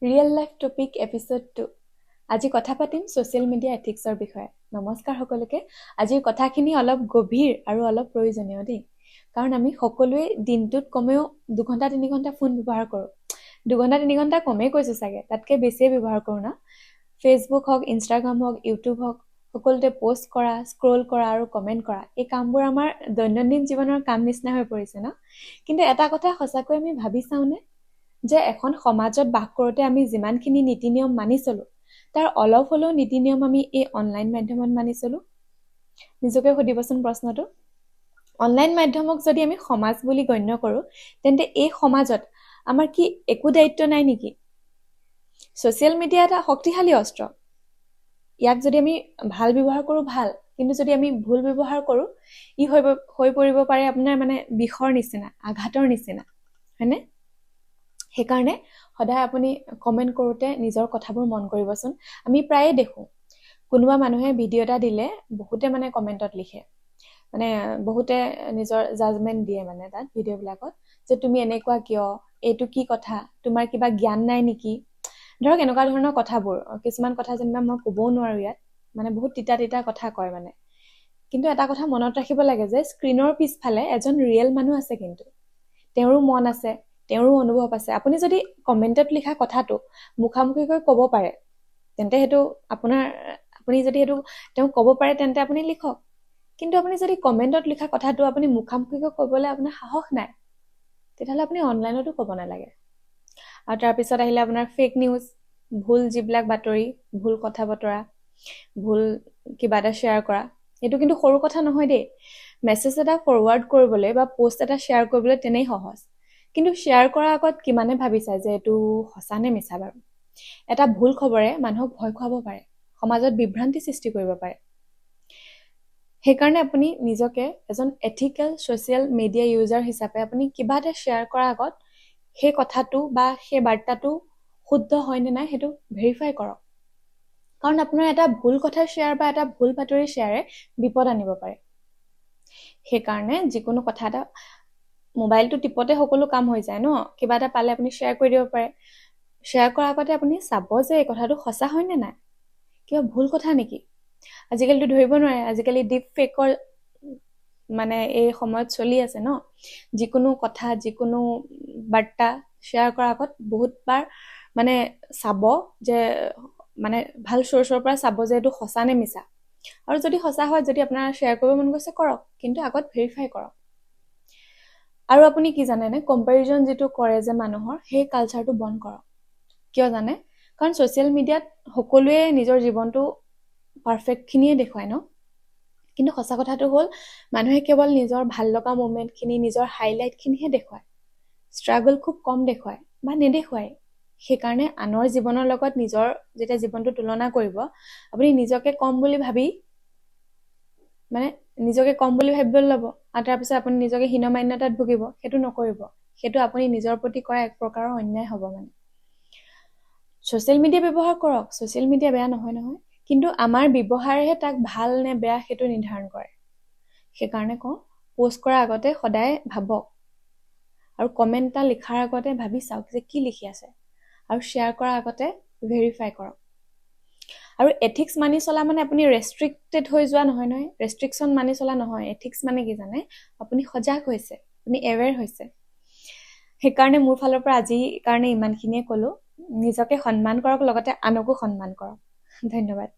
Real life topic episode 2। আজি কথা পাতিম ছ'চিয়েল মিডিয়া এথিক্সৰ বিষয়ে। নমস্কাৰ সকলোকে। আজিৰ কথাখিনি অলপ গভীৰ আৰু অলপ প্ৰয়োজনীয় দেই, কাৰণ আমি সকলোৱে দিনটোত কমেও 2 ঘণ্টা 3 ঘণ্টা ফোন ব্যৱহাৰ কৰোঁ। 2 ঘণ্টা 3 ঘণ্টা কমেই কৈছোঁ চাগে, তাতকৈ বেছিয়ে ব্যৱহাৰ কৰোঁ না। ফেচবুক হওক, ইনষ্টাগ্ৰাম হওক, ইউটিউব হওক, সকলোতে পষ্ট কৰা, স্ক্ৰল কৰা আৰু কমেণ্ট কৰা, এই কামবোৰ আমাৰ দৈনন্দিন জীৱনৰ কাম নিচিনা হৈ পৰিছে ন। কিন্তু এটা কথা সঁচাকৈ আমি ভাবি চাওঁনে যে এখন সমাজত বাস কৰোঁতে আমি যিমানখিনি নীতি নিয়ম মানি চলোঁ, তাৰ অলপ হ'লেও নীতি নিয়ম আমি এই অনলাইন মাধ্যমত মানি চলোঁ? নিজকে সুধিবচোন প্ৰশ্নটো। অনলাইন মাধ্যমক যদি আমি সমাজ বুলি গণ্য কৰোঁ, তেন্তে এই সমাজত আমাৰ কি একো দায়িত্ব নাই নেকি? ছ'চিয়েল মিডিয়া এটা শক্তিশালী অস্ত্ৰ। ইয়াক যদি আমি ভাল ব্যৱহাৰ কৰোঁ ভাল, কিন্তু যদি আমি ভুল ব্যৱহাৰ কৰোঁ, ই হৈ পৰিব পাৰে আপোনাৰ বিষৰ নিচিনা, আঘাতৰ নিচিনা, হয়নে? সেইকাৰণে সদায় আপুনি কমেণ্ট কৰোঁতে নিজৰ কথাবোৰ মন কৰিবচোন। আমি প্ৰায়ে দেখোঁ কোনোবা মানুহে ভিডিঅ' এটা দিলে বহুতে কমেণ্টত লিখে, বহুতে নিজৰ জাজমেণ্ট দিয়ে তাত ভিডিঅ'বিলাকত, যে তুমি এনেকুৱা কিয়, এইটো কি কথা, তোমাৰ কিবা জ্ঞান নাই নেকি, ধৰক এনেকুৱা ধৰণৰ কথাবোৰ। কিছুমান কথা যেনিবা মই ক'বও নোৱাৰোঁ ইয়াত, বহুত তিতা কথা কয় কিন্তু এটা কথা মনত ৰাখিব লাগে যে স্ক্ৰীনৰ পিছফালে এজন ৰিয়েল মানুহ আছে, কিন্তু তেওঁৰো মন আছে, তেওঁৰো অনুভৱ আছে। আপুনি যদি কমেণ্টত লিখা কথাটো মুখামুখিকৈ ক'ব পাৰে, তেন্তে সেইটো আপুনি যদি সেইটো তেওঁক ক'ব পাৰে, তেন্তে আপুনি লিখক। কিন্তু আপুনি যদি কমেণ্টত লিখা কথাটো আপুনি মুখামুখিকৈ ক'বলৈ আপোনাৰ সাহস নাই, তেতিয়াহ'লে আপুনি অনলাইনতো ক'ব নালাগে। আৰু তাৰপিছত আহিলে আপোনাৰ ফেক নিউজ, ভুল যিবিলাক বাতৰি, ভুল কথা বতৰা, ভুল কিবা এটা শ্বেয়াৰ কৰা, এইটো কিন্তু সৰু কথা নহয় দেই। মেছেজ এটা ফৰৱাৰ্ড কৰিবলৈ বা পোষ্ট এটা শ্বেয়াৰ কৰিবলৈ তেনেই সহজ, কিন্তু শ্বেয়াৰ কৰাৰ আগত কিমানে ভাবি চায় যে এইটো সঁচা নে মিছা বাৰু। এটা ভুল খবৰে মানুহক ভয় খুৱাব পাৰে, সমাজত বিভ্ৰান্তি সৃষ্টি কৰিব পাৰে। সেইকাৰণে আপুনি নিজকে এজন এথিকেল ছ'চিয়েল মিডিয়া ইউজাৰ হিচাপে আপুনি কিবা এটা শ্বেয়াৰ কৰাৰ আগত সেই কথাটো বা সেই বাৰ্তাটো শুদ্ধ হয়নে নাই সেইটো ভেৰিফাই কৰক। কাৰণ আপোনাৰ এটা ভুল কথা শ্বেয়াৰ বা এটা ভুল বাতৰি শ্বেয়াৰে বিপদ আনিব পাৰে। সেইকাৰণে যিকোনো কথা এটা, মোবাইলটো টিপতে সকলো কাম হৈ যায় ন। কিবা এটা পালে আপুনি শ্বেয়াৰ কৰি দিব পাৰে। শ্বেয়াৰ কৰাৰ আগতে আপুনি চাব যে এই কথাটো সঁচা হয় নে নাই, কিবা ভুল কথা নেকি। আজিকালিতো ধৰিব নোৱাৰে, আজিকালি ডিপ ফেকৰ এই সময়ত চলি আছে ন। যিকোনো কথা, যিকোনো বাৰ্তা শ্বেয়াৰ কৰাৰ আগত বহুতবাৰ চাব যে ভাল চ'ৰ্চৰ পৰা চাব যে এইটো সঁচা নে মিছা। আৰু যদি সঁচা হয়, যদি আপোনাৰ শ্বেয়াৰ কৰিব মন গৈছে কৰক, কিন্তু আগত ভেৰিফাই কৰক। আৰু আপুনি কি জানেনে, কম্পেৰিজন যিটো কৰে যে মানুহৰ, সেই কালচাৰটো বন্ধ কৰক। কিয় জানে? কাৰণ ছ'চিয়েল মিডিয়াত সকলোৱে নিজৰ জীৱনটো পাৰফেক্টখিনিয়ে দেখুৱায় ন। কিন্তু সঁচা কথাটো হ'ল, মানুহে কেৱল নিজৰ ভাল লগা মুমেণ্টখিনি, নিজৰ হাইলাইটখিনিহে দেখুৱায়। ষ্ট্ৰাগল খুব কম দেখুৱায় বা নেদেখুৱায়। সেইকাৰণে আনৰ জীৱনৰ লগত নিজৰ যেতিয়া জীৱনটো তুলনা কৰিব, আপুনি নিজকে কম বুলি ভাবিবলৈ ল'ব, আৰু তাৰপিছত আপুনি নিজকে হীনমান্যতাত ভুগিব। সেইটো নকৰিব। সেইটো আপুনি নিজৰ প্ৰতি কৰা এক প্ৰকাৰৰ অন্যায় হ'ব। ছ'চিয়েল মিডিয়া ব্যৱহাৰ কৰক, ছ'চিয়েল মিডিয়া বেয়া নহয়, কিন্তু আমাৰ ব্যৱহাৰেহে তাক ভাল নে বেয়া সেইটো নিৰ্ধাৰণ কৰে। সেইকাৰণে কওঁ, পোষ্ট কৰাৰ আগতে সদায় ভাবক, আৰু কমেণ্ট এটা লিখাৰ আগতে ভাবি চাওক যে কি লিখি আছে, আৰু শ্বেয়াৰ কৰাৰ আগতে ভেৰিফাই কৰক। আৰু এথিক্স মানি চলা আপুনি ৰেষ্ট্ৰিক্টেড হৈ যোৱা নহয়। ৰেষ্ট্ৰিকশ্যন মানি চলা নহয়। এথিক্স কি জানে? আপুনি সজাগ হৈছে, আপুনি এৱেৰ হৈছে। সেইকাৰণে মোৰ ফালৰ পৰা আজিৰ কাৰণে ইমানখিনিয়ে ক'লোঁ। নিজকে সন্মান কৰক, লগতে আনকো সন্মান কৰক। ধন্যবাদ।